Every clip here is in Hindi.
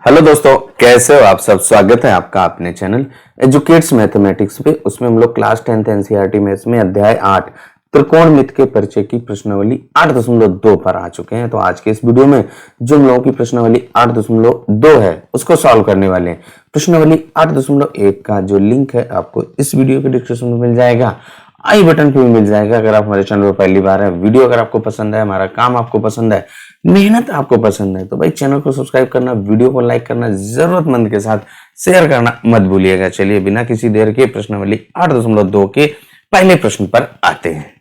हेलो दोस्तों, कैसे हो आप सब। स्वागत है आपका अपने चैनल एजुकेट्स मैथमेटिक्स पे। उसमें हम लोग क्लास 10th एनसीईआरटी मैथ्स में अध्याय 8 त्रिकोणमिति के परिचय की प्रश्नावली 8.2 पर आ चुके हैं। तो आज के इस वीडियो में जो हम लोगों की प्रश्नावली 8.2 है उसको सॉल्व करने वाले हैं। प्रश्नावली 8.1 का जो लिंक है आपको इस वीडियो के डिस्क्रिप्शन में मिल जाएगा, आई बटन पे भी मिल जाएगा। अगर आप हमारे चैनल पर पहली बार है, वीडियो अगर आपको पसंद है, हमारा काम आपको पसंद है, मेहनत आपको पसंद है, तो भाई चैनल को सब्सक्राइब करना, वीडियो को लाइक करना, जरूरतमंद के साथ शेयर करना मत भूलिएगा। चलिए बिना किसी देर के प्रश्नावली 8.2 के पहले प्रश्न पर आते हैं।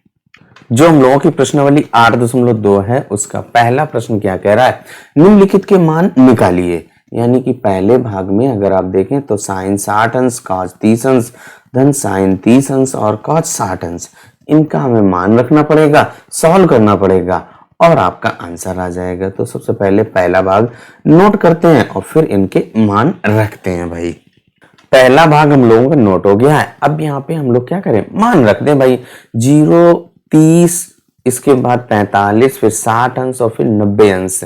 जो हम लोगों की प्रश्नावली 8.2 है उसका पहला प्रश्न क्या कह रहा है, निम्नलिखित के मान निकालिए। यानी कि पहले भाग में अगर आप देखें तो साइन 60 अंश, कॉस 30 अंश, धन साइन 30 अंश और कॉस 60 अंश, इनका हमें मान रखना पड़ेगा, सॉल्व करना पड़ेगा और आपका आंसर आ जाएगा। तो सबसे पहले पहला भाग नोट करते हैं और फिर इनके मान रखते हैं। भाई पहला भाग हम लोगों का नोट हो गया है। अब यहाँ पे हम लोग क्या करें, मान रख दें भाई। 0, 30, इसके बाद 45, फिर 60 अंश और फिर 90 अंश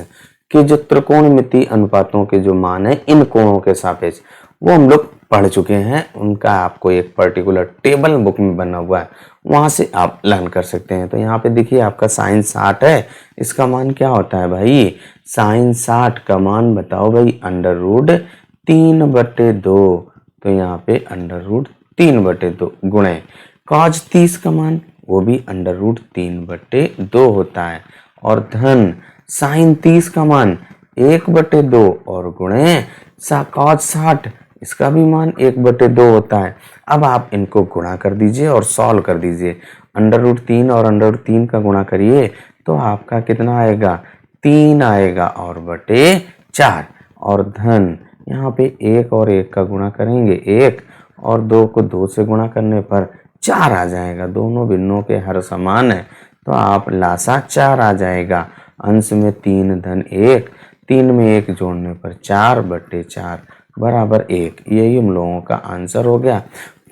के जो त्रिकोणमिति अनुपातों के जो मान है इन कोणों के सापेक्ष वो हम लोग पढ़ चुके हैं। उनका आपको एक पर्टिकुलर टेबल बुक में बना हुआ है, वहां से आप लर्न कर सकते हैं। तो यहाँ पे देखिए आपका साइन 60 है, इसका मान क्या होता है भाई, साइन 60 का मान बताओ भाई, √3/2। तो यहाँ पे √3/2 गुणे कॉस 30 का मान वो भी √3/2 होता है और धन साइन 30 का मान 1/2 और गुणे कॉस 60 इसका भी मान 1/2 होता है। अब आप इनको गुणा कर दीजिए और सॉल्व कर दीजिए। √3 और √3 का गुणा करिए तो आपका कितना आएगा, 3 आएगा और बटे 4। और धन यहाँ पे 1 और 1 का गुणा करेंगे 1 और 2 को 2 से गुणा करने पर 4 आ जाएगा। दोनों भिन्नों के हर समान है तो आप लासा 4 आ जाएगा। अंश में 3 धन 1, 3 में 1 जोड़ने पर 4/4 बराबर 1। यही हम लोगों का आंसर हो गया।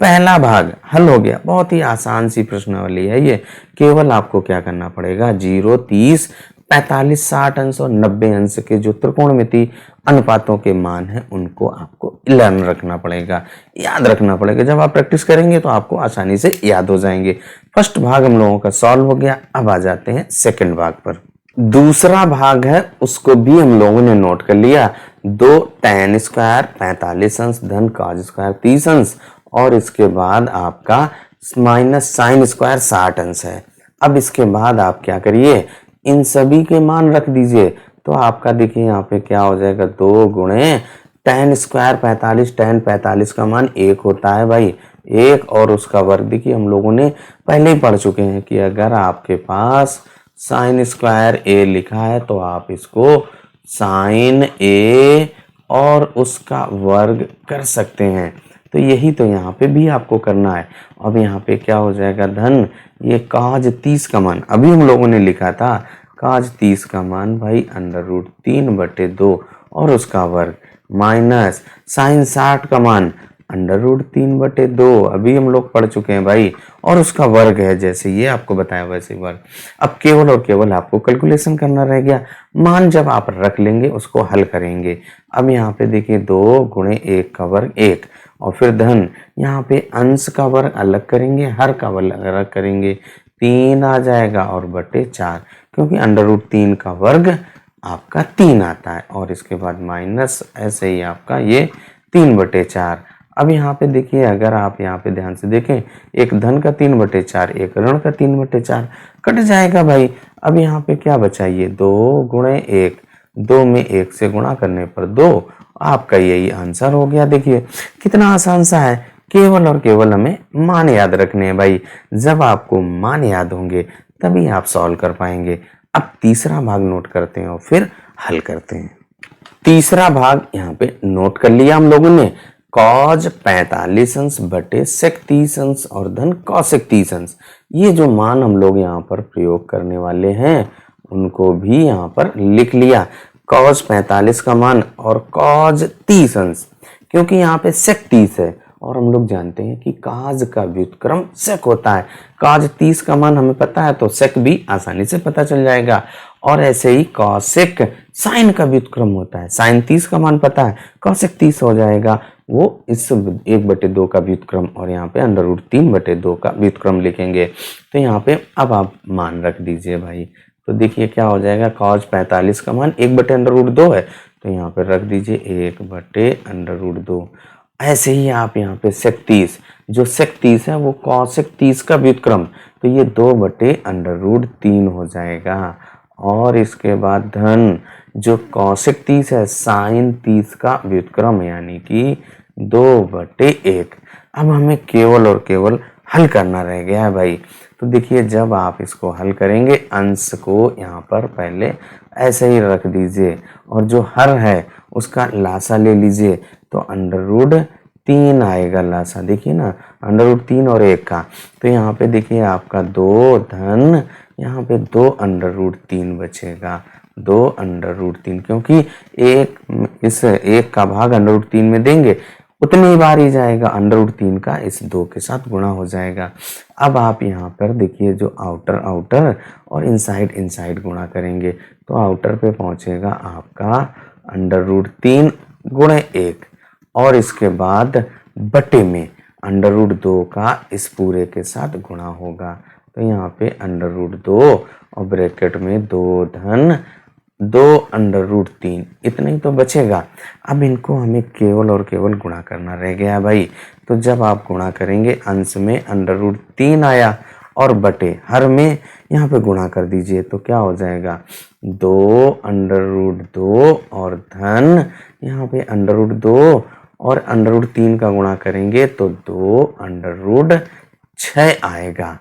पहला भाग हल हो गया। बहुत ही आसान सी प्रश्नावली है ये। केवल आपको क्या करना पड़ेगा, 0, 30, 45, 60 अंश और 90 अंश के जो त्रिकोणमिति अनुपातों के मान हैं उनको आपको लर्न रखना पड़ेगा, याद रखना पड़ेगा। जब आप प्रैक्टिस करेंगे तो आपको आसानी से याद हो जाएंगे। फर्स्ट भाग हम लोगों का सॉल्व हो गया। अब आ जाते हैं सेकंड भाग पर। दूसरा भाग है उसको भी हम लोगों ने नोट कर लिया। 2 tan स्क्वायर 45 अंश धन cos स्क्वायर 30 अंश और इसके बाद आपका माइनस साइन स्क्वायर 60 अंश है। अब इसके बाद आप क्या करिए, इन सभी के मान रख दीजिए। तो आपका देखिए यहाँ पे क्या हो जाएगा, 2 गुणे tan स्क्वायर 45, tan 45 का मान 1 होता है भाई, 1 और उसका वर्ग। देखिए हम लोगों ने पहले ही पढ़ चुके हैं कि अगर आपके पास साइन स्क्वायर a लिखा है तो आप इसको साइन a और उसका वर्ग कर सकते हैं। तो यही तो यहाँ पे भी आपको करना है। अब यहाँ पे क्या हो जाएगा, धन ये cos 30 का मान अभी हम लोगों ने लिखा था, cos 30 का मान भाई √3/2 और उसका वर्ग माइनस साइन 60 का मान √3/2 अभी हम लोग पढ़ चुके हैं भाई और उसका वर्ग है, जैसे ये आपको बताया वैसे वर्ग। अब केवल और केवल आपको कैलकुलेशन करना रह गया। मान जब आप रख लेंगे उसको हल करेंगे। अब यहाँ पे देखिए 2 गुणे 1 का वर्ग 1 और फिर धन यहाँ पे अंश का वर्ग अलग करेंगे, हर का वर्ग अलग करेंगे, 3 आ जाएगा और बटे 4, क्योंकि √3 का वर्ग आपका 3 आता है और इसके बाद माइनस ऐसे ही आपका ये 3/4। अब यहाँ पे देखिए अगर आप यहाँ पे ध्यान से देखें, एक धन का 3/4, एक ऋण का 3/4 कट जाएगा भाई। अब यहाँ पे क्या बचा, ये 2 गुणे 1, 2 में 1 से गुणा करने पर 2, आपका यही आंसर हो गया। देखिए कितना आसान सा है। केवल और केवल हमें मान याद रखने हैं भाई। जब आपको मान याद होंगे तभी आप सॉल्व कर पाएंगे। अब तीसरा भाग नोट करते हैं और फिर हल करते हैं। तीसरा भाग यहाँ पे नोट कर लिया हम लोगों ने, cos 45 अंश बटे sec 30 अंश और धन cosec 30 अंश। ये जो मान हम लोग यहाँ पर प्रयोग करने वाले हैं उनको भी यहाँ पर लिख लिया। cos 45 का मान और cos 30 अंश, क्योंकि यहाँ पे sec 30 है और हम लोग जानते हैं कि काज का व्युत्क्रम सेक होता है। काज 30 का मान हमें पता है तो सेक भी आसानी से पता चल जाएगा। और ऐसे ही कॉसेक साइन का व्युत्क्रम होता है। साइन 30 का मान पता है, कॉसेक 30 हो जाएगा। वो इस 1/2 का व्युत्क्रम और यहाँ पे अंडर रूट 3/2 का व्युत्क्रम लिखेंगे। तो यहाँ पे अब आप मान रख दीजिए भाई। तो देखिए क्या हो जाएगा, कॉज 45 का मान 1/√2 है, तो यहाँ पे रख दीजिए 1/√2। ऐसे ही आप यहाँ पे सेक 30, जो सेक 30 है वो कॉसेक 30 का व्युत्क्रम, तो ये 2/√3 हो जाएगा। और इसके बाद धन जो कॉसेक 30 है साइन 30 का व्युत्क्रम यानी कि 2/1। अब हमें केवल और केवल हल करना रह गया है भाई। तो देखिए जब आप इसको हल करेंगे अंश को यहाँ पर पहले ऐसे ही रख दीजिए और जो हर है उसका लासा ले लीजिए, तो √3 आएगा लासा। देखिए ना, √3 और 1 का, तो यहाँ पे देखिए आपका 2 धन यहाँ पे 2√3 बचेगा। 2√3 क्योंकि इस 1 का भाग √3 में देंगे उतनी बार ही जाएगा, √3 का इस 2 के साथ गुणा हो जाएगा। अब आप यहाँ पर देखिए जो आउटर आउटर और इनसाइड इनसाइड गुणा करेंगे तो आउटर पे पहुंचेगा आपका √3 गुणे 1 और इसके बाद बटे में √2 का इस पूरे के साथ गुणा होगा। तो यहाँ पे √2 और ब्रैकेट में 2 धन 2√3 इतना ही तो बचेगा। अब इनको हमें केवल और केवल गुणा करना रह गया भाई। तो जब आप गुणा करेंगे अंश में √3 आया और बटे हर में यहाँ पे गुणा कर दीजिए तो क्या हो जाएगा, 2√2 और धन यहाँ पे √2 और √3 का गुणा करेंगे तो 2√6 आएगा।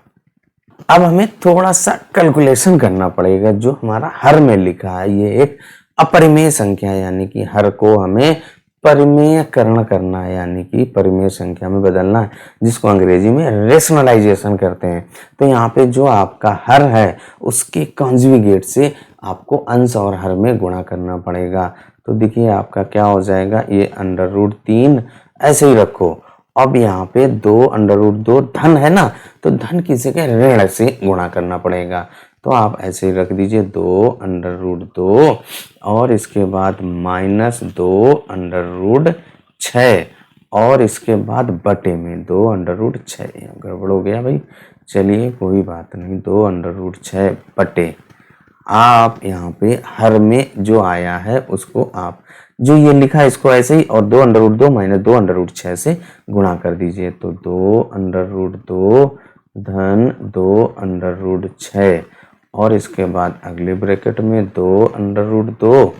अब हमें थोड़ा सा कैलकुलेशन करना पड़ेगा। जो हमारा हर में लिखा है ये एक अपरिमेय संख्या है, यानी कि हर को हमें परिमेयकरण करना है, यानी कि परिमेय संख्या में बदलना है, जिसको अंग्रेजी में रेशनलाइजेशन करते हैं। तो यहाँ पे जो आपका हर है उसके कॉन्जुगेट से आपको अंश और हर में गुणा करना पड़ेगा। तो देखिए आपका क्या हो जाएगा, ये √3 ऐसे ही रखो। अब यहाँ पे 2√2 धन है ना, तो धन की जगह ऋण से गुणा करना पड़ेगा। तो आप ऐसे ही रख दीजिए 2√2 और इसके बाद -2√6 और इसके बाद बटे में 2√6। गड़बड़ हो गया भाई, चलिए कोई बात नहीं, 2√6 बटे आप यहाँ पे हर में जो आया है उसको आप जो ये लिखा है इसको ऐसे ही और 2√2 - 2√6 से गुणा कर दीजिए। तो 2√2 धन 2√6 और इसके बाद अगले ब्रैकेट में 2√2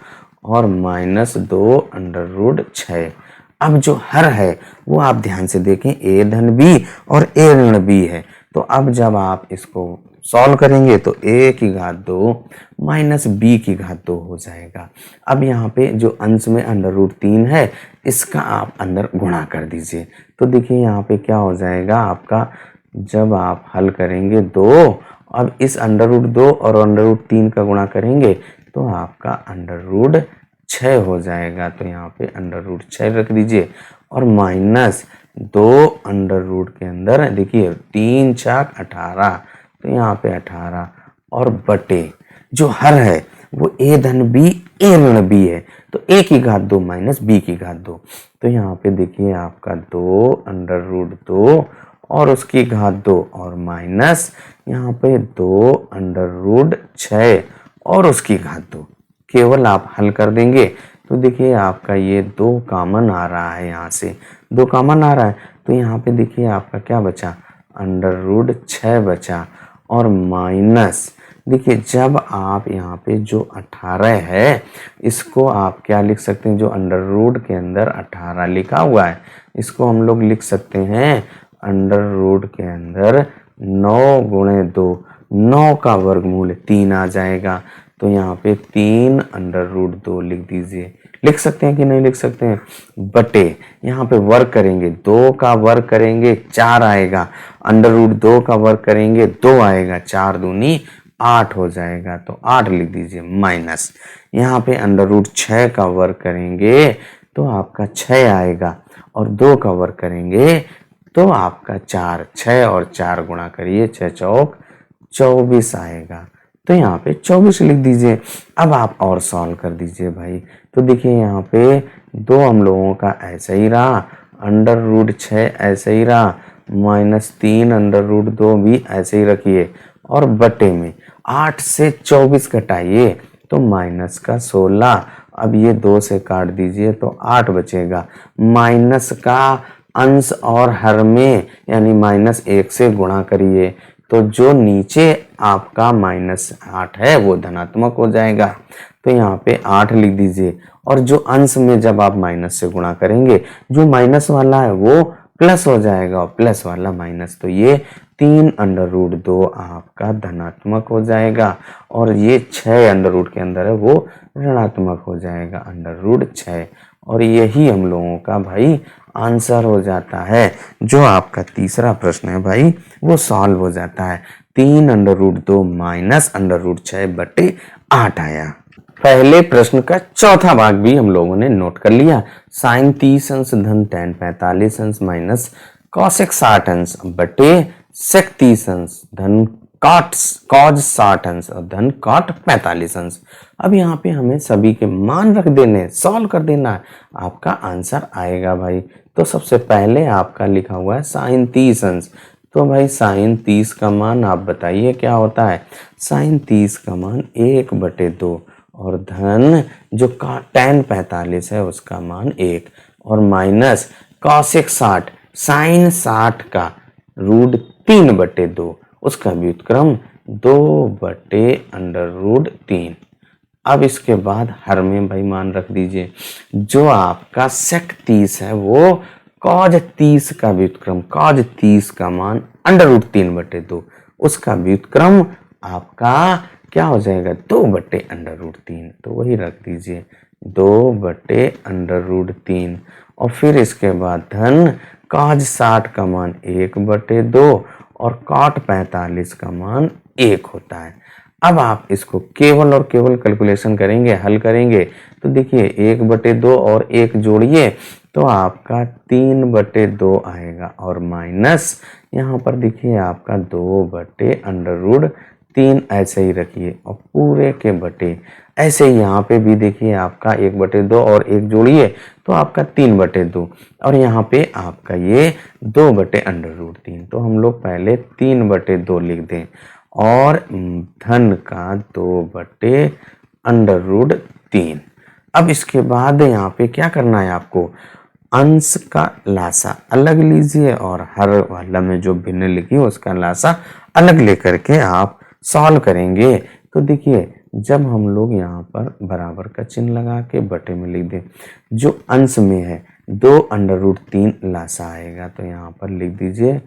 और -2√6। अब जो हर है वो आप ध्यान से देखें, a धन b और a ऋण b है। तो अब जब आप इसको सॉल्व करेंगे तो a की घात 2 माइनस b की घात 2 हो जाएगा। अब यहाँ पे जो अंश में √3 है इसका आप अंदर गुणा कर दीजिए। तो देखिए यहाँ पे क्या हो जाएगा आपका, जब आप हल करेंगे 2, अब इस √2 और √3 का गुणा करेंगे तो आपका √6 हो जाएगा। तो यहाँ पे √6 रख दीजिए और माइनस 2 के अंदर देखिए 3 चाक 18, तो यहाँ पे 18 और बटे जो हर है वो a धन b a ऋण b है, तो a की घात 2 माइनस b की घात 2। तो यहाँ पे देखिए आपका 2√2 और उसकी घात 2 और माइनस यहाँ पे 2√6 और उसकी घात 2। केवल आप हल कर देंगे तो देखिए आपका ये 2 कॉमन आ रहा है, यहाँ से 2 कॉमन आ रहा है। तो यहाँ पे देखिए आपका क्या बचा, √6 बचा और माइनस देखिए जब आप यहाँ पे जो 18 है इसको आप क्या लिख सकते हैं, जो अंडर रूट के अंदर 18 लिखा हुआ है इसको हम लोग लिख सकते हैं अंडर रूट के अंदर 9 गुणे 2, 9 का वर्गमूल 3 आ जाएगा। तो यहाँ पे 3 अंडर रूट 2 लिख दीजिए। लिख सकते हैं कि नहीं लिख सकते हैं, बटे यहाँ पे वर्ग करेंगे 2 का वर्ग करेंगे 4 आएगा, अंडर रूट 2 का वर्ग करेंगे 2 आएगा, 4 दूनी 8 हो जाएगा, तो 8 लिख दीजिए। माइनस यहाँ पे अंडर रूट 6 का वर्ग करेंगे तो आपका 6 आएगा और 2 का वर्ग करेंगे तो आपका 4, 6 और 4 गुणा करिए, 6 चौक 24 आएगा। तो यहाँ पे 24 लिख दीजिए। अब आप और सॉल्व कर दीजिए भाई। तो देखिए यहाँ पे 2 हम लोगों का ऐसा ही रहा, अंडर रूट 6 ऐसे ही रहा, -3 अंडर रूट 2 भी ऐसे ही रखिए और बटे में 8 से 24 घटाइए तो माइनस का 16। अब ये 2 से काट दीजिए तो 8 बचेगा। माइनस का अंश और हर में यानी -1 से गुणा करिए तो जो नीचे आपका -8 है वो धनात्मक हो जाएगा। तो यहाँ पे 8 लिख दीजिए और जो अंश में जब आप माइनस से गुणा करेंगे जो माइनस वाला है वो प्लस हो जाएगा और प्लस वाला माइनस, तो ये 3 अंडर रूट 2 आपका धनात्मक हो जाएगा और ये 6 अंडर रूट के अंदर है वो ऋणात्मक हो जाएगा, अंडर रूट 6। और यही हम लोगों का भाई आंसर हो जाता है। जो आपका तीसरा प्रश्न है भाई वो सॉल्व हो जाता है। 3 अंडर रूट 2 माइनस अंडर रूट 6 बटे 8 आया। पहले प्रश्न का चौथा भाग भी हम लोगों ने नोट कर लिया। साइन 30 अंश धन tan 45 अंश माइनस कॉसेक 60 अंश बटे सेक 30 अंश धन कॉज 60 अंश और धन कॉट 45 अंश। अब यहाँ पे हमें सभी के मान रख देने, सॉल्व कर देना है, आपका आंसर आएगा भाई। तो सबसे पहले आपका लिखा हुआ है साइन 30 अंश। तो भाई साइन 30 का मान आप बताइए क्या होता है। साइन 30 का मान 1/2 और धन जो tan 45 है उसका मान 1 और माइनस कॉसेक 60 साइन 60 का रूट 3/2 उसका व्युत्क्रम 2/√3। अब इसके बाद हर में भाई मान रख दीजिए। जो आपका सेक 30 है वो कॉज 30 का व्युत्क्रम, कॉज 30 का मान √3/2 उसका व्युत्क्रम आपका क्या हो जाएगा 2/√3। तो वही रख दीजिए 2/√3 और फिर इसके बाद धन कॉज 60 का मान 1/2 और कॉट 45 का मान 1 होता है। अब आप इसको केवल और केवल कैलकुलेशन करेंगे, हल करेंगे तो देखिए 1/2 और 1 जोड़िए तो आपका 3/2 आएगा और माइनस यहाँ पर देखिए आपका 2/√3 ऐसे ही रखिए और पूरे के बटे। ऐसे ही यहाँ पे भी देखिए आपका 1/2 और 1 जोड़िए तो आपका 3/2 और यहाँ पे आपका ये 2/√3। तो हम लोग पहले 3/2 लिख दें और धन का 2/√3। अब इसके बाद यहाँ पे क्या करना है आपको, अंश का लासा अलग लीजिए और हर वाला में जो भिन्न लिखी उसका लासा अलग लेकर के आप सॉल्व करेंगे। तो देखिए जब हम लोग यहाँ पर बराबर का चिन्ह लगा के बटे में लिख दें, जो अंश में है 2/√3 लासा आएगा तो यहाँ पर लिख दीजिए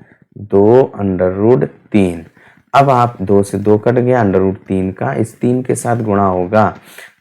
2/√3। अब आप 2 से 2 कट गया, √3 का इस 3 के साथ गुणा होगा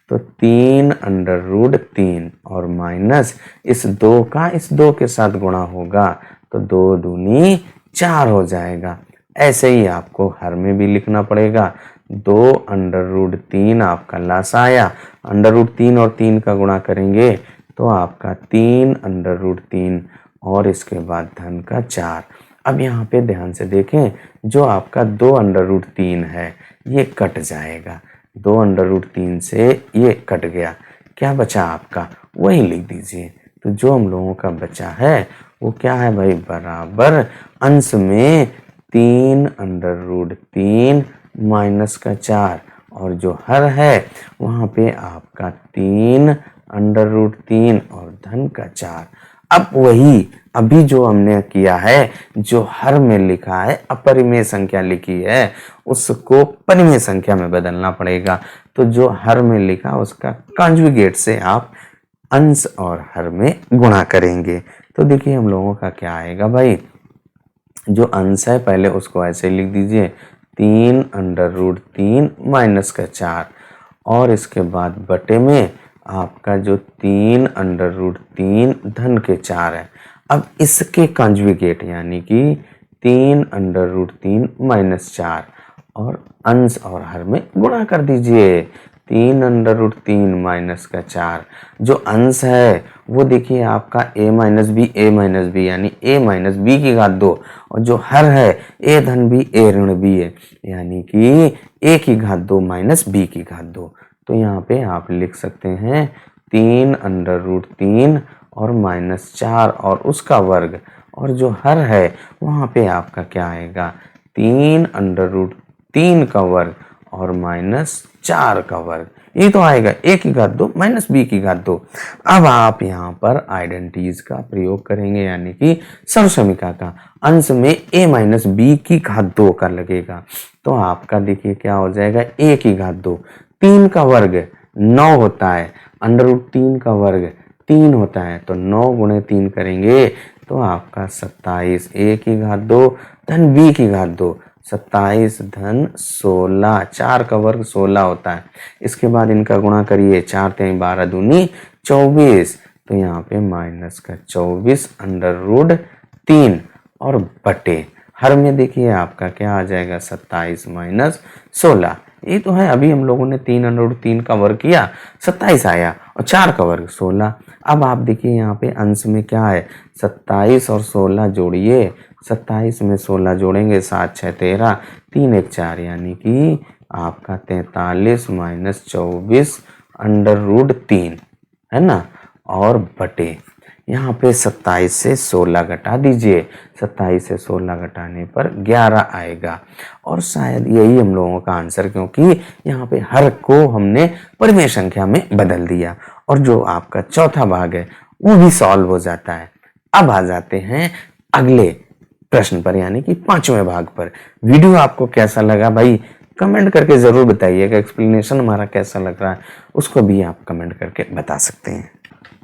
तो 3/√3 और माइनस इस 2 का इस 2 के साथ गुणा होगा तो 2 दूनी 4 हो जाएगा। ऐसे ही आपको हर में भी लिखना पड़ेगा। 2/√3 आपका लासा आया, √3 और 3 का गुणा करेंगे तो आपका 3/√3 और इसके बाद धन का 4। अब यहाँ पे ध्यान से देखें, जो आपका 2/√3 है ये कट जाएगा, 2/√3 से ये कट गया, क्या बचा आपका वही लिख दीजिए। तो जो हम लोगों का बचा है वो क्या है भाई, बराबर अंश में 3/√3 माइनस का 4 और जो हर है वहाँ पे आपका 3/√3 और धन का 4। अब वही अभी जो हमने किया है, जो हर में लिखा है अपरिमेय संख्या लिखी है उसको परिमेय संख्या में बदलना पड़ेगा। तो जो हर में लिखा उसका कॉन्जुगेट से आप अंश और हर में गुणा करेंगे। तो देखिए हम लोगों का क्या आएगा भाई, जो अंश है पहले उसको ऐसे लिख दीजिए 3/√3 माइनस का 4 और इसके बाद बटे में आपका जो 3/√3 धन के 4 है। अब इसके कॉन्जुगेट यानी कि 3/√3 माइनस 4 और अंश और हर में गुणा कर दीजिए। 3√3 माइनस का 4। जो अंश है वो देखिए आपका a माइनस बी यानी a माइनस बी की घात 2, और जो हर है a धन बी a ऋण बी है यानी कि a की घात 2 माइनस b की घात 2। तो यहाँ पे आप लिख सकते हैं 3√3 और माइनस 4 और उसका वर्ग, और जो हर है वहाँ पे आपका क्या आएगा 3√3 का वर्ग और माइनस 4 का वर्ग। ये तो आएगा a की घात 2 माइनस b की घात 2। अब आप यहाँ पर आइडेंटिटीज का प्रयोग करेंगे यानी कि सर्वसमीका का, अंश में a माइनस बी की घात 2 का लगेगा। तो आपका देखिए क्या हो जाएगा a की घात 2, 3 का वर्ग 9 होता है, √3 का वर्ग 3 होता है, तो 9 गुणे 3 करेंगे तो आपका 27 a की घात 2 धन b की घात 2, 27 धन 16, 4 का वर्ग 16 होता है। इसके बाद इनका गुणा करिए, 4 3 12 दूनी 24, तो यहाँ पे माइनस का 24 √3 और बटे हर में देखिए आपका क्या आ जाएगा 27 माइनस 16। ये तो है, अभी हम लोगों ने 3√3 का वर्ग किया 27 आया और 4 का वर्ग 16। अब आप देखिए यहाँ पे अंश में क्या है 27 और 16 जोड़िए, 27 में 16 जोड़ेंगे 7 6 13, 3 1 4 यानी कि आपका 43 माइनस 24 √3 है ना, और बटे यहाँ पे 27 से 16 घटा दीजिए, 27 से 16 घटाने पर 11 आएगा, और शायद यही हम लोगों का आंसर, क्योंकि यहाँ पे हर को हमने परिमेय संख्या में बदल दिया। और जो आपका चौथा भाग है वो भी सॉल्व हो जाता है। अब आ जाते हैं अगले प्रश्न पर यानी कि 5वें भाग पर। वीडियो आपको कैसा लगा भाई कमेंट करके जरूर बताइएगा, एक्सप्लेनेशन हमारा कैसा लग रहा है उसको भी आप कमेंट करके बता सकते हैं।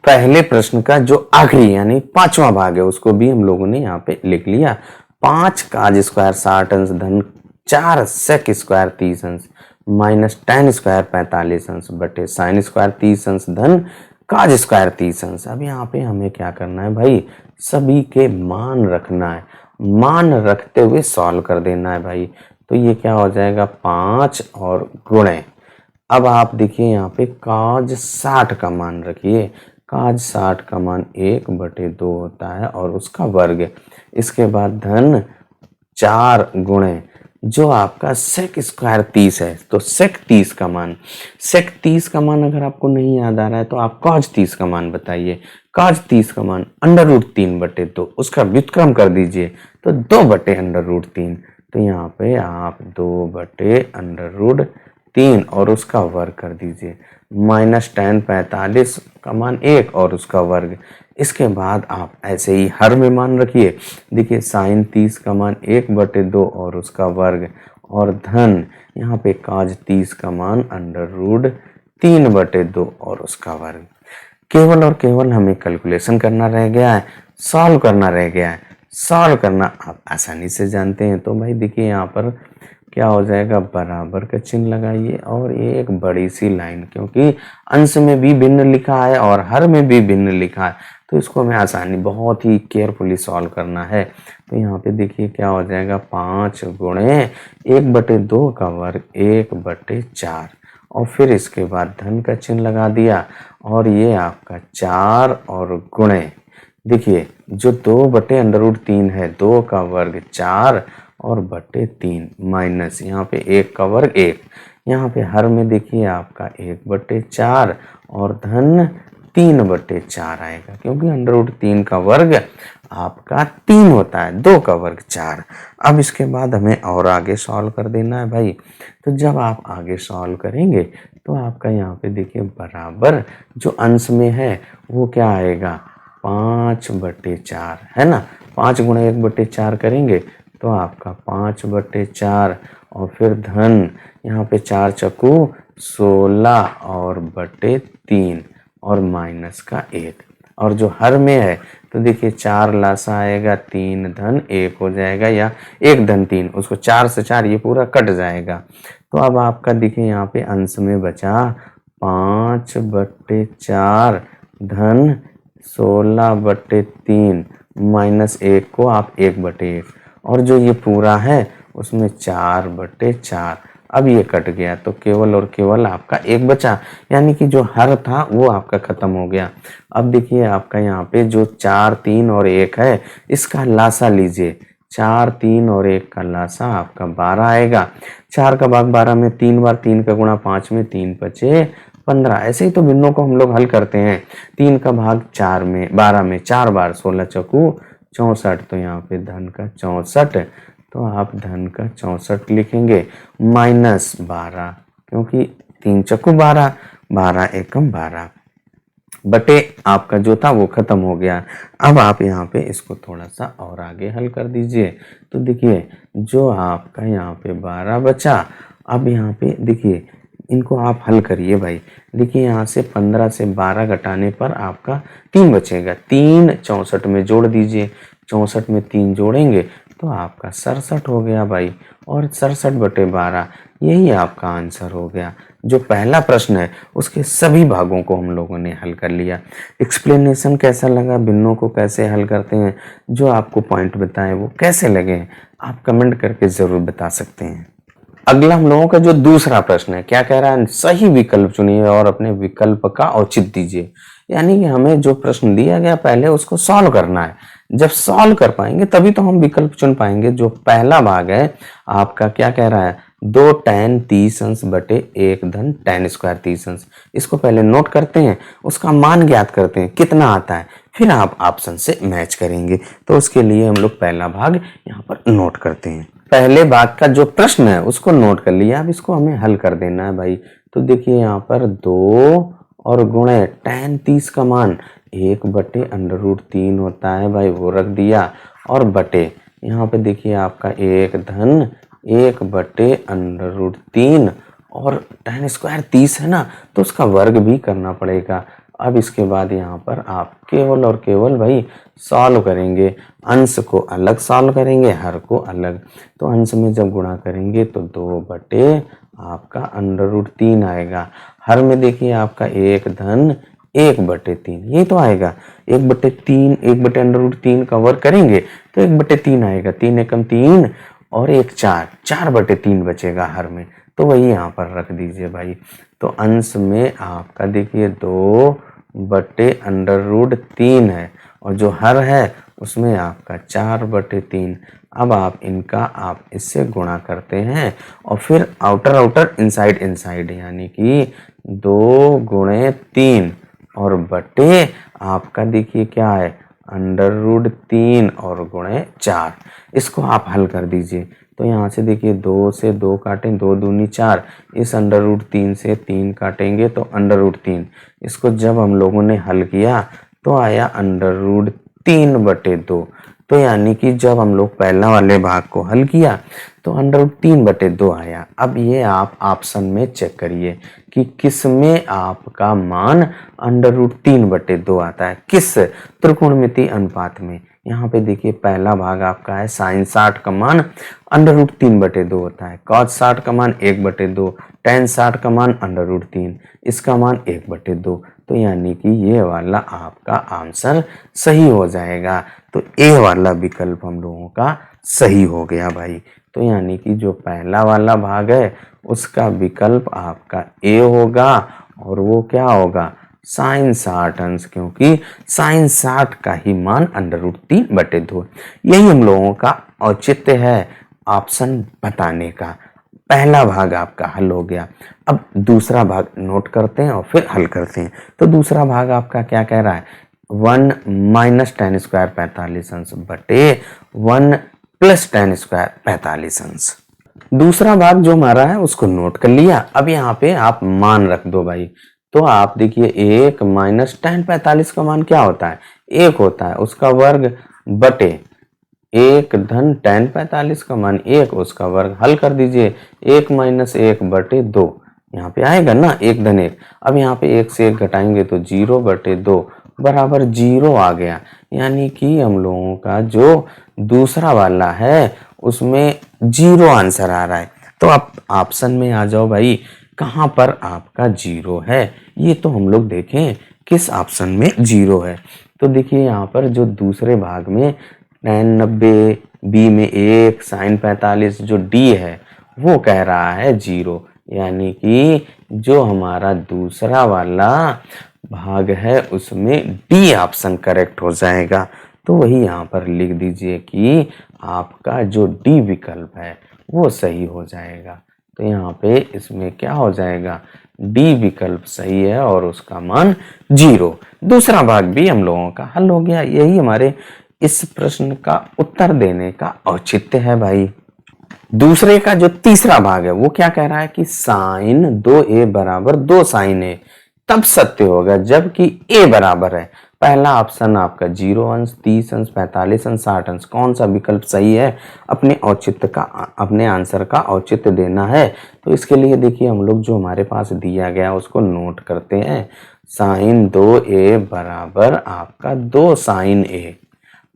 पहले प्रश्न का जो आखिरी यानी 5वां भाग है उसको भी हम लोगों ने यहाँ पे लिख लिया। 5 काज स्क्वायर 60 अंश धन 4 सेक स्क्वायर 30 अंश माइनस tan स्क्वायर 45 अंश बटे साइन स्क्वायर 30 अंश धन काज स्क्वायर 30 अंश। अब यहाँ पे हमें क्या करना है भाई, सभी के मान रखना है, मान रखते हुए सॉल्व कर देना है भाई। तो ये क्या हो जाएगा 5 और गुणे, अब आप देखिए यहाँ पे काज 60 का मान रखिए, काज 60 का मान 1/2 होता है और उसका वर्ग, इसके बाद धन 4 गुणे जो आपका सेक स्क्वायर 30 है, तो सेक 30 का मान, सेक 30 का मान अगर आपको नहीं याद आ रहा है तो आप काज 30 का मान बताइए। काज 30 का मान √3/2, उसका व्युत्क्रम कर दीजिए तो 2/√3, तो यहाँ पे आप 2/√3 और उसका वर्ग कर दीजिए, माइनस tan 45 का मान 1 और उसका वर्ग। इसके बाद आप ऐसे ही हर में मान रखिए, देखिए साइन 30 का मान 1/2 और उसका वर्ग, और धन यहाँ पे काज 30 का मान √3/2 और उसका वर्ग। केवल और केवल हमें कैलकुलेशन करना रह गया है, सॉल्व करना रह गया है। सॉल्व करना आप आसानी से जानते हैं। तो भाई देखिए यहाँ पर क्या हो जाएगा, बराबर का चिन्ह लगाइए और एक बड़ी सी लाइन, क्योंकि अंश में भी भिन्न लिखा है और हर में भी भिन्न लिखा है तो इसको हमें आसानी बहुत ही केयरफुली सॉल्व करना है। तो यहाँ पे देखिए क्या हो जाएगा 5 गुणे 1/2 का वर्ग 1/4, और फिर इसके बाद धन का चिन्ह लगा दिया, और ये आपका 4 और गुणे देखिए जो 2/√3 है, 2 का वर्ग 4 और बटे 3 माइनस यहाँ पे 1 का वर्ग 1, यहाँ पे हर में देखिए आपका 1/4 और धन 3/4 आएगा, क्योंकि √3 का वर्ग आपका 3 होता है, 2 का वर्ग 4। अब इसके बाद हमें और आगे सॉल्व कर देना है भाई। तो जब आप आगे सॉल्व करेंगे तो आपका यहाँ पे देखिए बराबर जो अंश में है वो क्या आएगा 5/4 है ना, 5 गुणे 1/4 करेंगे तो आपका 5/4 और फिर धन यहाँ पे 4 चक्कू 16 और बटे 3 और माइनस का 1, और जो हर में है तो देखिए 4 लासा आएगा, 3 धन 1 हो जाएगा, या 1 धन 3, उसको 4 से 4 ये पूरा कट जाएगा। तो अब आपका देखिए यहाँ पे अंश में बचा 5/4 धन 16/3 माइनस 1 को आप 1/1, और जो ये पूरा है उसमें 4/4 अब ये कट गया तो केवल और केवल आपका एक बचा, यानी कि जो हर था वो आपका खत्म हो गया। अब देखिए आपका यहाँ पे जो 4, 3 और 1 है, इसका लासा लीजिए। 4, 3 और 1 का लासा आपका 12 आएगा। 4 का भाग 12 में 3 बार, 3 का गुणा 5 में, 3 पचे 15। ऐसे ही तो भिन्नों को हम लोग हल करते हैं। 3 का भाग 4 में 12 में 4 बार, 16 चौकू 64। तो यहाँ पे धन का 64, तो आप धन का 64 लिखेंगे माइनस 12, क्योंकि 3 चौकू 12, 12 एकम 12 बटे आपका जो था वो खत्म हो गया। अब आप यहाँ पे इसको थोड़ा सा और आगे हल कर दीजिए। तो देखिए जो आपका यहाँ पे 12 बचा, अब यहाँ पे देखिए इनको आप हल करिए भाई। देखिए यहाँ से 15 से 12 घटाने पर आपका 3 बचेगा। 3 64 में जोड़ दीजिए। 64 में 3 जोड़ेंगे तो आपका 67 हो गया भाई। और 67 बटे 12 यही आपका आंसर हो गया। जो पहला प्रश्न है उसके सभी भागों को हम लोगों ने हल कर लिया। एक्सप्लेनेशन कैसा लगा, भिन्नों को कैसे हल करते हैं, जो आपको पॉइंट बताए वो कैसे लगे, आप कमेंट करके जरूर बता सकते हैं। अगला हम लोगों का जो दूसरा प्रश्न है, क्या कह रहा है, सही विकल्प चुनिए और अपने विकल्प का औचित्य दीजिए। यानी कि हमें जो प्रश्न दिया गया पहले उसको सॉल्व करना है। जब सॉल्व कर पाएंगे तभी तो हम विकल्प चुन पाएंगे। जो पहला भाग है आपका क्या कह रहा है, 2 tan 30 अंश बटे 1 धन tan स्क्वायर 30 अंश। इसको पहले नोट करते हैं, उसका मान ज्ञात करते हैं कितना आता है, फिर आप ऑप्शन से मैच करेंगे। तो उसके लिए हम लोग पहला भाग यहाँ पर नोट करते हैं। पहले भाग का जो प्रश्न है उसको नोट कर लिया, अब इसको हमें हल कर देना है भाई। तो देखिए यहाँ पर 2 और गुणे tan 30 का मान 1 बटे √3 होता है भाई, वो रख दिया। और बटे यहाँ पे देखिए आपका 1 धन 1 बटे √3, और tan स्क्वायर 30 है ना, तो उसका वर्ग भी करना पड़ेगा। अब इसके बाद यहाँ पर आप केवल और केवल भाई सॉल्व करेंगे। अंश को अलग सॉल्व करेंगे, हर को अलग। तो अंश में जब गुणा करेंगे तो 2 बटे आपका √3 आएगा। हर में देखिए आपका 1 धन 1 बटे 3, ये तो आएगा। 1 बटे 3, 1 बटे √3 का वर्ग करेंगे तो 1 बटे 3 आएगा। 3 एकम 3 और 1 4, 4 बटे 3 बचेगा हर में, तो वही यहाँ पर रख दीजिए भाई। तो अंश में आपका देखिए 2 बटे √3 है, और जो हर है उसमें आपका 4 बटे 3। अब आप इससे गुणा करते हैं और फिर आउटर आउटर इनसाइड इनसाइड, यानी कि 2 गुणे 3 और बटे आपका देखिए क्या है √3 और गुणे 4। इसको आप हल कर दीजिए। तो यहाँ से देखिए 2 से 2 काटें, 2 दूनी 4, इस √3 से 3 काटेंगे तो √3। इसको जब हम लोगों ने हल किया तो आया √3 बटे 2। तो यानी कि जब हम लोग पहला वाले भाग को हल किया तो √3 बटे 2 आया। अब ये आप ऑप्शन में चेक करिए कि किस में आपका मान √3 बटे 2 आता है, किस त्रिकोणमिति अनुपात में। यहाँ पे देखिए पहला भाग आपका है sin 60 का मान √3 बटे 2 होता है, cos 60 का मान 1 बटे 2, tan 60 का मान √3, इसका मान 1 बटे 2। तो यानी कि ये वाला आपका आंसर सही हो जाएगा। तो ए वाला विकल्प हम लोगों का सही हो गया भाई। तो यानी कि जो पहला वाला भाग है उसका विकल्प आपका ए होगा, और वो क्या होगा sin 60 अंश, क्योंकि sin 60 का ही मान √3 बटे 2। यही हम लोगों का औचित्य है ऑप्शन बताने का। पहला भाग आपका हल हो गया। अब दूसरा भाग नोट करते हैं और फिर हल करते हैं। तो दूसरा भाग आपका क्या कह रहा है, 1 माइनस tan स्क्वायर 45 अंश बटे 1 प्लस tan स्क्वायर 45 अंश। दूसरा भाग जो हमारा है उसको नोट कर लिया। अब यहाँ पे आप मान रख दो भाई। तो आप देखिए 1 माइनस tan 45 का मान क्या होता है, 1 होता है, उसका वर्ग बटे 1 धन tan 45 का मान 1, उसका वर्ग। हल कर दीजिए, 1 माइनस 1 बटे 2, यहाँ पे आएगा ना 1 धन 1। अब यहाँ पे 1 से 1 घटाएंगे तो 0 बटे 2 बराबर 0 आ गया। यानी कि हम लोगों का जो दूसरा वाला है उसमें 0 आंसर आ रहा है। तो आप ऑप्शन में आ जाओ भाई, कहाँ पर आपका 0 है, ये तो हम लोग देखें किस ऑप्शन में 0 है। तो देखिए यहाँ पर जो दूसरे भाग में tan 90, बी में 1, sin 45 जो डी है वो कह रहा है 0, यानी कि जो हमारा दूसरा वाला भाग है उसमें डी ऑप्शन करेक्ट हो जाएगा। तो वही यहाँ पर लिख दीजिए कि आपका जो डी विकल्प है वो सही हो जाएगा। तो यहाँ पे इसमें क्या हो जाएगा, डी विकल्प सही है और उसका मान 0। दूसरा भाग भी हम लोगों का हल हो गया। यही हमारे इस प्रश्न का उत्तर देने का औचित्य है भाई। दूसरे का जो तीसरा भाग है वो क्या कह रहा है कि साइन 2a बराबर 2 साइन ए तब सत्य होगा जबकि ए बराबर है। पहला ऑप्शन आपका 0 अंश, 30 अंश, 45 अंश, 60 अंश, कौन सा विकल्प सही है, अपने आंसर का औचित्य देना है। तो इसके लिए देखिए हम लोग जो हमारे पास दिया गया उसको नोट करते हैं। साइन 2a बराबर आपका 2 साइन ए।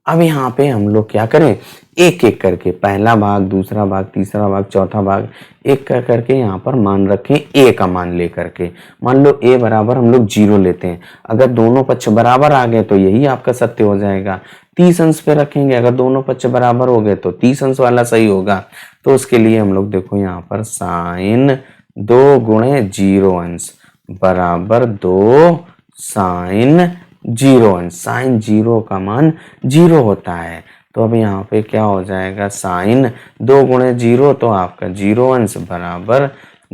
अब यहाँ पे हम लोग क्या करें, एक एक करके पहला भाग, दूसरा भाग, तीसरा भाग, चौथा भाग एक कर करके यहाँ पर मान रखें ए का मान लेकर के। मान लो ए बराबर हम लोग 0 लेते हैं। अगर दोनों पक्ष बराबर आ गए तो यही आपका सत्य हो जाएगा। 30 अंश पे रखेंगे, अगर दोनों पक्ष बराबर हो गए तो 30 अंश वाला सही होगा। तो उसके लिए हम लोग देखो यहाँ पर साइन 2 गुणे 0 अंश बराबर 2 साइन 0 अंश। साइन 0 का मान 0 होता है। तो अब यहाँ पे क्या हो जाएगा, साइन 2 गुणे 0 तो आपका 0 अंश बराबर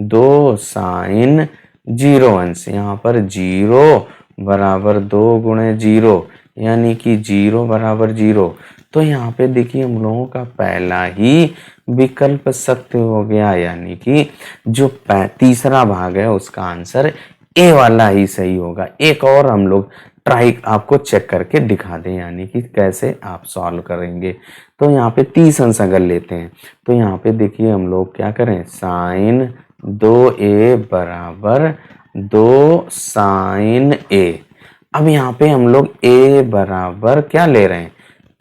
2 साइन 0 अंश। यहाँ पर 0 बराबर 2 गुणे 0 यानी कि 0 बराबर 0। तो यहाँ पे देखिए हम लोगों का पहला ही विकल्प सत्य हो गया, यानी कि जो तीसरा भाग है उसका आंसर ए वाला ही सही होगा। एक और हम लोग ट्राई आपको चेक करके दिखा दें, यानी कि कैसे आप सॉल्व करेंगे। तो यहाँ पे 30 अंश अगर लेते हैं तो यहाँ पे देखिए हम लोग क्या करें, साइन 2a बराबर 2 साइन ए। अब यहाँ पे हम लोग a बराबर क्या ले रहे हैं,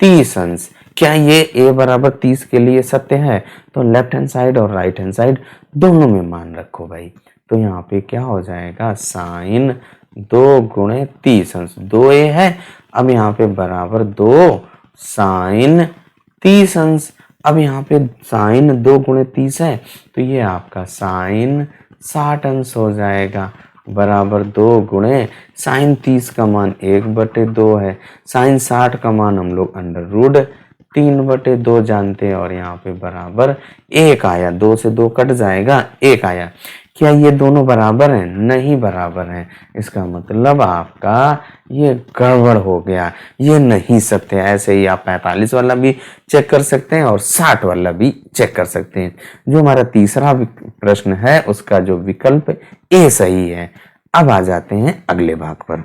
30 अंश। क्या ये a बराबर 30 के लिए सत्य है? तो लेफ्ट हैंड साइड और राइट हैंड साइड दोनों में मान रखो भाई। तो यहाँ पे क्या हो जाएगा, साइन 2 गुणे 30 अंश, 2a है। अब यहाँ पे बराबर 2 साइन 30 अंश। अब यहाँ पे साइन 2 गुणे 30 है तो ये आपका साइन 60 अंश हो जाएगा बराबर 2 गुणे साइन 30 का मान 1/2 है। साइन 60 का मान हम लोग अंडर रूट 3/2 जानते हैं और यहाँ पे बराबर 1 आया। 2 से 2 कट जाएगा, 1 आया। क्या ये दोनों बराबर हैं? नहीं बराबर हैं। इसका मतलब आपका ये गड़बड़ हो गया, ये नहीं सत्य है। ऐसे ही आप 45 वाला भी चेक कर सकते हैं और 60 वाला भी चेक कर सकते हैं। जो हमारा तीसरा प्रश्न है उसका जो विकल्प ए सही है। अब आ जाते हैं अगले भाग पर।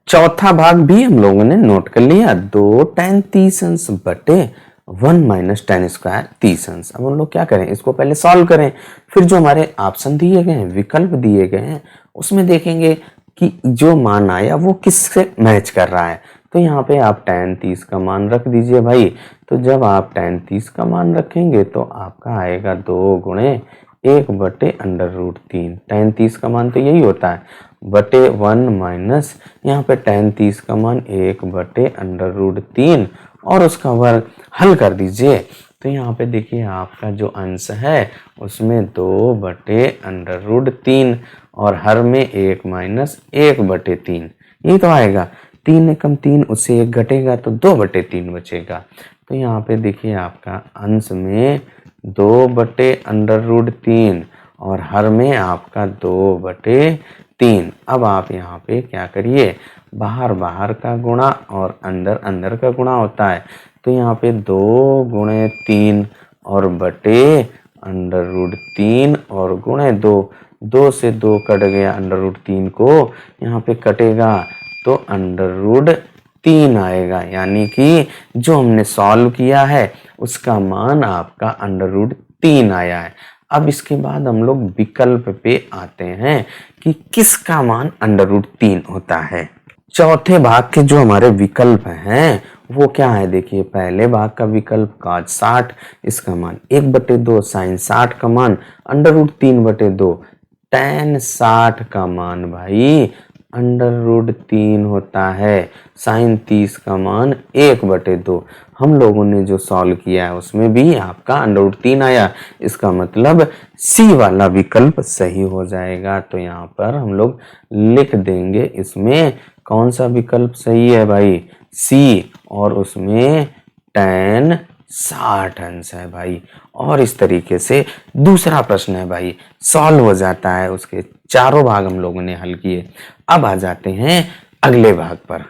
चौथा भाग भी हम लोगों ने नोट कर लिया, 2 tan 30 अंश बटे 1 माइनस tan स्क्वायर 30 अंश। अब हम लोग क्या करें, इसको पहले सॉल्व करें, फिर जो हमारे ऑप्शन दिए गए हैं, विकल्प दिए गए हैं, उसमें देखेंगे कि जो मान आया वो किससे मैच कर रहा है। तो यहाँ पे आप tan 30 का मान रख दीजिए भाई। तो जब आप tan 30 का मान रखेंगे तो आपका आएगा 2 गुणे 1/√3। tan 30 का मान तो यही होता है, बटे 1 माइनस यहाँ पे tan 30 का मान 1/√3 और उसका वर्ग हल कर दीजिए। तो यहाँ पे देखिए आपका जो अंश है उसमें 2/√3 और हर में 1 माइनस 1/3 ये तो आएगा। 3 एकम 3, उससे 1 घटेगा तो 2/3 बचेगा। तो यहाँ पे देखिए आपका अंश में 2/√3 और हर में आपका 2/3। अब आप यहाँ पे क्या करिए, बाहर बाहर का गुणा और अंदर अंदर का गुणा होता है। तो यहाँ पे 2 गुणे 3 और बटे √3 और गुणे 2, 2 से 2 कट गया, √3 को यहाँ पे कटेगा तो √3 आएगा। यानी कि जो हमने सॉल्व किया है उसका मान आपका √3 आया है। अब इसके बाद हम लोग विकल्प पे आते हैं कि किसका मान √3 होता है। चौथे भाग के जो हमारे विकल्प हैं वो क्या है, देखिए पहले भाग का विकल्प cos 60, इसका मान 1/2, साइन 60 का मान √3/2, tan 60 का मान भाई √3 होता है। साइन 30 का मान 1/2। हम लोगों ने जो सॉल्व किया है उसमें भी आपका √3 आया। इसका मतलब सी वाला विकल्प सही हो जाएगा। तो यहाँ पर हम लोग लिख देंगे इसमें कौन सा विकल्प सही है भाई, सी, और उसमें tan 60 अंश है भाई। और इस तरीके से दूसरा प्रश्न है भाई, सॉल्व हो जाता है। उसके चारों भाग हम लोगों ने हल किए। अब आ जाते हैं अगले भाग पर।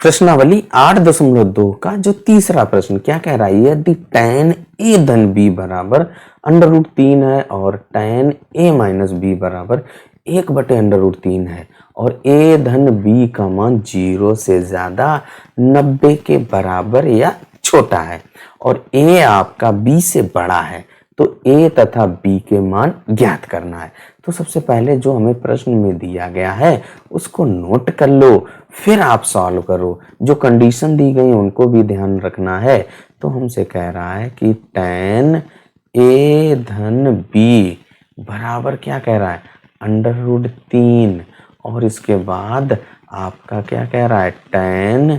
प्रश्नावली 8.2 का जो तीसरा प्रश्न क्या कह रहा है, यदि tan a धन b बराबर √3 है और tan a माइनस b बराबर 1/√3 है और a धन b का मान 0 से ज्यादा 90 के बराबर या छोटा है और a आपका b से बड़ा है, तो a तथा b के मान ज्ञात करना है। तो सबसे पहले जो हमें प्रश्न में दिया गया है उसको नोट कर लो, फिर आप सॉल्व करो। जो कंडीशन दी गई उनको भी ध्यान रखना है। तो हमसे कह रहा है कि tan a धन b बराबर क्या कह रहा है, √3, और इसके बाद आपका क्या कह रहा है, tan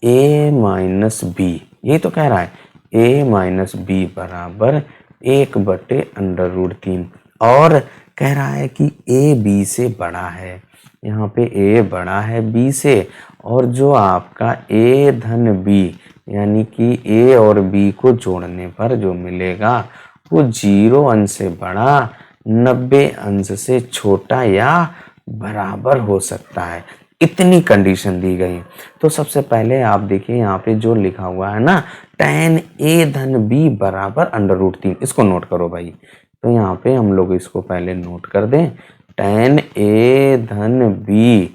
a माइनस b, ये तो कह रहा है a माइनस b बराबर 1/√3, और कह रहा है कि a b से बड़ा है। यहाँ पे a बड़ा है b से, और जो आपका a धन b यानी कि a और b को जोड़ने पर जो मिलेगा वो 0 अंश से बड़ा 90 अंश से छोटा या बराबर हो सकता है। इतनी कंडीशन दी गई। तो सबसे पहले आप देखिए यहाँ पे जो लिखा हुआ है ना, tan a धन b बराबर √3, इसको नोट करो भाई। तो यहाँ पे हम लोग इसको पहले नोट कर दें, tan a धन b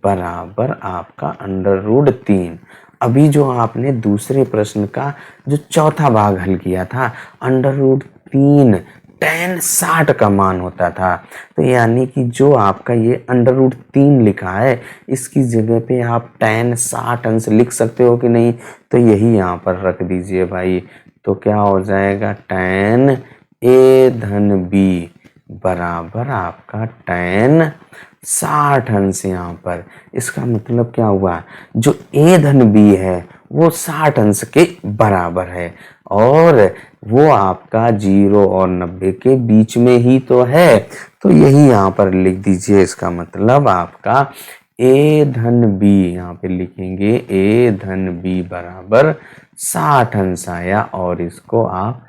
बराबर आपका √3। अभी जो आपने दूसरे प्रश्न का जो चौथा भाग हल किया था, √3 tan 60 का मान होता था। तो यानी कि जो आपका ये √3 लिखा है इसकी जगह पे आप tan 60 अंश लिख सकते हो कि नहीं, तो यही यहाँ पर रख दीजिए भाई। तो क्या हो जाएगा, tan a धन b बराबर आपका tan 60 अंश यहाँ पर। इसका मतलब क्या हुआ, जो a धन b है वो 60 अंश के बराबर है और वो आपका 0 और 90 के बीच में ही तो है। तो यही यहाँ पर लिख दीजिए। इसका मतलब आपका a धन b, यहाँ पे लिखेंगे a धन b बराबर 60 अंश आया, और इसको आप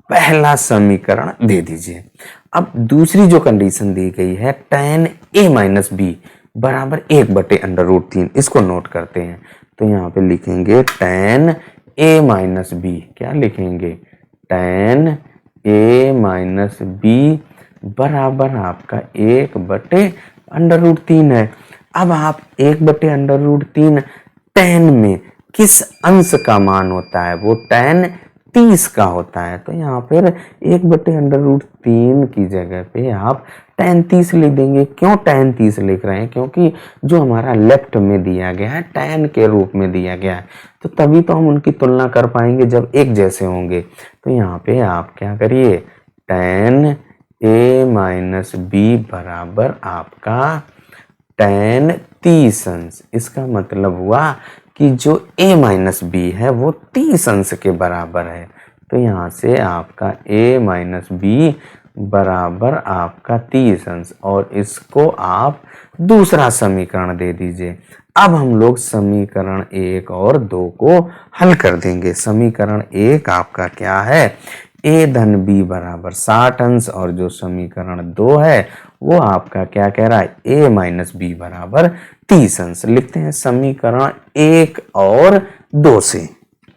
पहला समीकरण दे दीजिए। अब दूसरी जो कंडीशन दी गई है, tan a माइनस b बराबर 1/√3, इसको नोट करते हैं। तो यहाँ पे लिखेंगे tan a माइनस b, क्या लिखेंगे, tan a माइनस b बराबर आपका 1/√3 है। अब आप 1/√3 tan में किस अंश का मान होता है, वो tan 30 का होता है। तो यहाँ पर 1/√3 की जगह पे आप tan 30 लिख देंगे। क्यों tan 30 लिख रहे हैं, क्योंकि जो हमारा लेफ्ट में दिया गया है tan के रूप में दिया गया है, तो तभी तो हम उनकी तुलना कर पाएंगे जब एक जैसे होंगे। तो यहाँ पे आप क्या करिए, tan a माइनस b बराबर आपका tan 30 अंश। इसका मतलब हुआ कि जो a माइनस b है वो 30 अंश के बराबर है। तो यहाँ से आपका a माइनस b बराबर आपका 30 अंश, और इसको आप दूसरा समीकरण दे दीजिए। अब हम लोग समीकरण 1 और 2 को हल कर देंगे। समीकरण 1 आपका क्या है, a धन b बराबर 60 अंश, और जो समीकरण 2 है वो आपका क्या कह रहा है, a माइनस b बराबर 30 अंश। लिखते हैं समीकरण 1 और 2 से।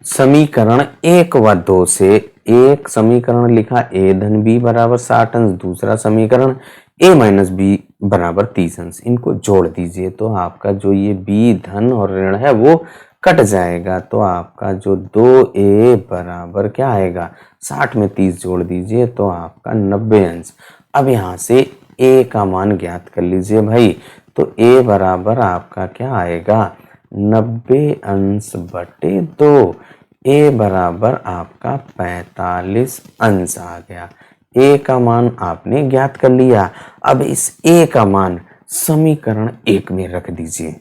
समीकरण 1 व 2 से एक समीकरण लिखा a धन b बराबर 60 अंश, दूसरा समीकरण a माइनस b बराबर 30 अंश। इनको जोड़ दीजिए तो आपका जो ये b धन और ऋण है वो कट जाएगा। तो आपका जो 2a बराबर क्या आएगा, 60 में 30 जोड़ दीजिए तो आपका 90 अंश। अब यहाँ से a का मान ज्ञात कर लीजिए भाई। तो a बराबर आपका क्या आएगा, 90 अंश बटे 2। a बराबर आपका 45 अंश आ गया। a का मान आपने ज्ञात कर लिया। अब इस a का मान समीकरण 1 में रख दीजिए।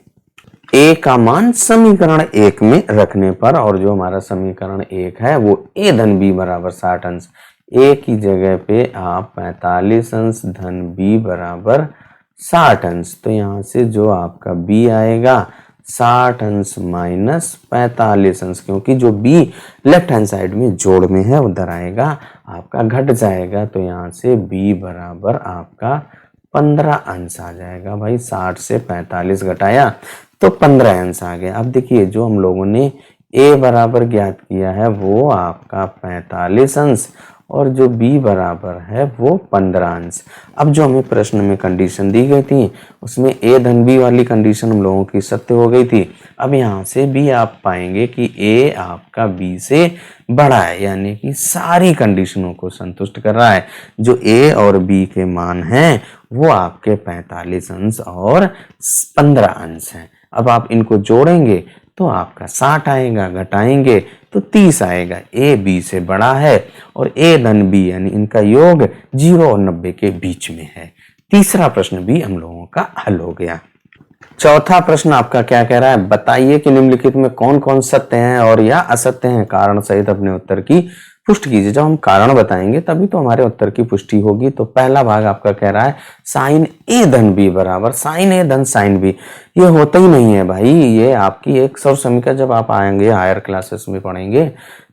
ए का मान समीकरण 1 में रखने पर, और जो हमारा समीकरण 1 है वो ए धन बी बराबर 60 अंश, ए की जगह पे आप 45 अंश धन बी बराबर 60 अंश। तो यहाँ से जो आपका बी आएगा 60 अंश माइनस 45 अंश, क्योंकि जो बी लेफ्ट हैंड साइड में जोड़ में है उधर आएगा, आपका घट जाएगा। तो यहाँ से बी बराबर आपका 15 अंश आ जाएगा। भाई 60 से 45 घटाया तो 15 अंश आ गया। अब देखिए जो हम लोगों ने a बराबर ज्ञात किया है वो आपका 45 अंश, और जो b बराबर है वो 15 अंश। अब जो हमें प्रश्न में कंडीशन दी गई थी उसमें a धन b वाली कंडीशन हम लोगों की सत्य हो गई थी। अब यहाँ से भी आप पाएंगे कि a आपका b से बड़ा है, यानी कि सारी कंडीशनों को संतुष्ट कर रहा है। जो a और b के मान हैं वो आपके 45 अंश और 15 अंश हैं। अब आप इनको जोड़ेंगे तो आपका 60 आएगा, घटाएंगे तो 30 आएगा। ए बी से बड़ा है और ए धन बी यानी इनका योग 0 और 90 के बीच में है। तीसरा प्रश्न भी हम लोगों का हल हो गया। चौथा प्रश्न आपका क्या कह रहा है, बताइए कि निम्नलिखित में कौन कौन सत्य हैं और या असत्य हैं, कारण सहित अपने उत्तर की पुष्टि कीजिए। जब हम कारण बताएंगे तभी तो हमारे उत्तर की पुष्टि होगी। तो पहला भाग आपका कह रहा है साइन ए धन बी बराबर साइन ए धन साइन बी। ये होता ही नहीं है भाई, ये आपकी एक सौ समीकरण जब आप आएंगे हायर क्लासेस में पढ़ेंगे,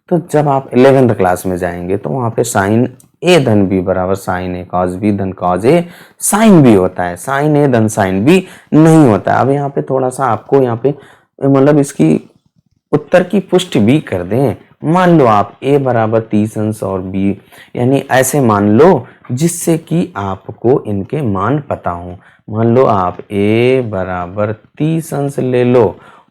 तो जब आप 11th क्लास में जाएंगे तो वहां पे साइन ए धन बी बराबर साइन ए कॉस बी धन कॉस ए साइन बी होता है, साइन ए धन साइन बी नहीं होता है। अब यहाँ पे थोड़ा सा आपको यहाँ पे मतलब इसकी उत्तर की पुष्टि भी कर दें। मान लो आप a बराबर 30 अंश और b, यानी ऐसे मान लो जिससे कि आपको इनके मान पता हो। मान लो आप a बराबर 30 अंश ले लो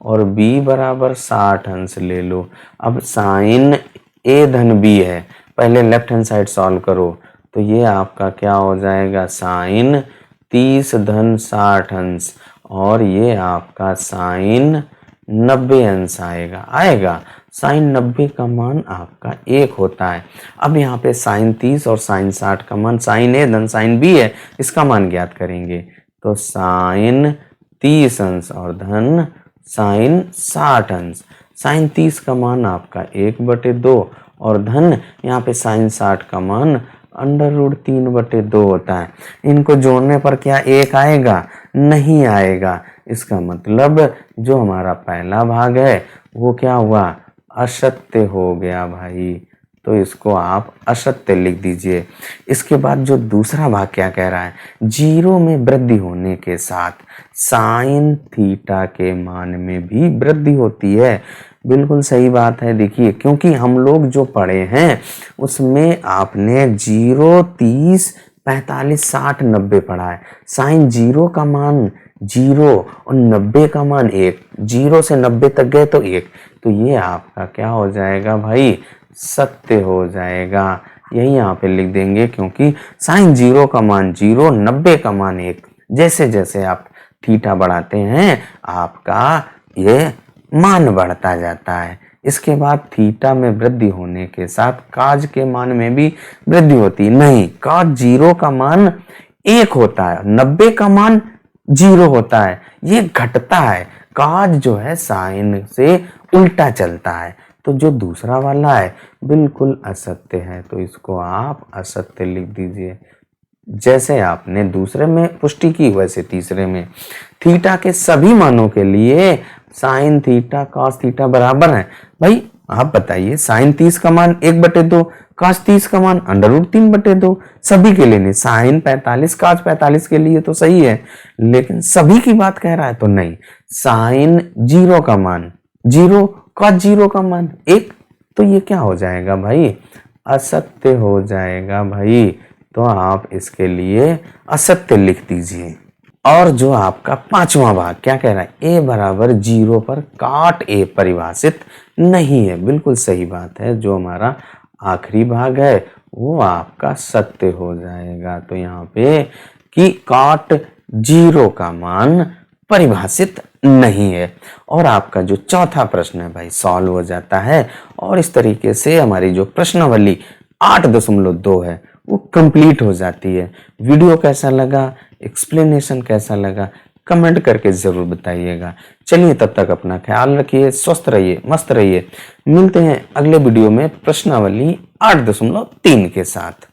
और b बराबर 60 अंश ले लो। अब साइन a धन b है, पहले लेफ्ट हैंड साइड सॉल्व करो तो ये आपका क्या हो जाएगा साइन 30 धन 60 अंश, और ये आपका साइन 90 अंश आएगा। साइन 90 का मान आपका 1 होता है। अब यहाँ पे साइन 30 और साइन 60 का मान साइन ए धन साइन बी है, इसका मान ज्ञात करेंगे। तो साइन 30 अंश और धन साइन 60 अंश। साइन 30 का मान आपका 1/2 और धन यहाँ पे साइन 60 का मान √3/2 होता है। इनको जोड़ने पर क्या 1 आएगा? नहीं आएगा। इसका मतलब जो हमारा पहला भाग है वो क्या हुआ? असत्य हो गया भाई। तो इसको आप असत्य लिख दीजिए। इसके बाद जो दूसरा भाग क्या कह रहा है, 0 में वृद्धि होने के साथ साइन थीटा के मान में भी वृद्धि होती है। बिल्कुल सही बात है। देखिए क्योंकि हम लोग जो पढ़े हैं उसमें आपने 0, 30, 45, 60, 90 पढ़ा है। साइन 0 का मान 0 और 90 का मान 1, 0 से 90 तक गए तो 1, तो ये आपका क्या हो जाएगा भाई? सत्य हो जाएगा। यही यहाँ पे लिख देंगे क्योंकि साइन 0 का मान 0, 90 का मान 1। जैसे जैसे आप थीटा बढ़ाते हैं आपका ये मान बढ़ता जाता है। इसके बाद थीटा में वृद्धि होने के साथ काज के मान में भी वृद्धि होती नहीं। काज 0 का मान 1 होता है, 90 का मान 0 होता है, ये घटता है। काज जो है साइन से उल्टा चलता है। तो जो दूसरा वाला है बिल्कुल असत्य है, तो इसको आप असत्य लिख दीजिए। जैसे आपने दूसरे में पुष्टि की वैसे तीसरे में थीटा के सभी मानों के लिए साइन थीटा कॉस थीटा बराबर है। भाई आप बताइए, साइन 30 का मान 1/2, कॉस 30 का मान √3/2। सभी के लिए नहीं, साइन 45 कॉस 45 के लिए तो सही है, लेकिन सभी की बात कह रहा है तो नहीं। साइन 0 का मान 0, कॉस 0 का मान 1, तो ये क्या हो जाएगा भाई? असत्य हो जाएगा भाई। तो आप इसके लिए असत्य लिख दीजिए। और जो आपका पांचवा भाग क्या कह रहा है, a बराबर 0 पर काट a परिभाषित नहीं है। बिल्कुल सही बात है। जो हमारा आखिरी भाग है वो आपका सत्य हो जाएगा। तो यहाँ पे कि काट 0 का मान परिभाषित नहीं है। और आपका जो चौथा प्रश्न है भाई सॉल्व हो जाता है। और इस तरीके से हमारी जो प्रश्नावली 8.2 है वो कंप्लीट हो जाती है। वीडियो कैसा लगा, एक्सप्लेनेशन कैसा लगा, कमेंट करके जरूर बताइएगा। चलिए तब तक अपना ख्याल रखिए, स्वस्थ रहिए, मस्त रहिए। मिलते हैं अगले वीडियो में प्रश्नावली 8.3 के साथ।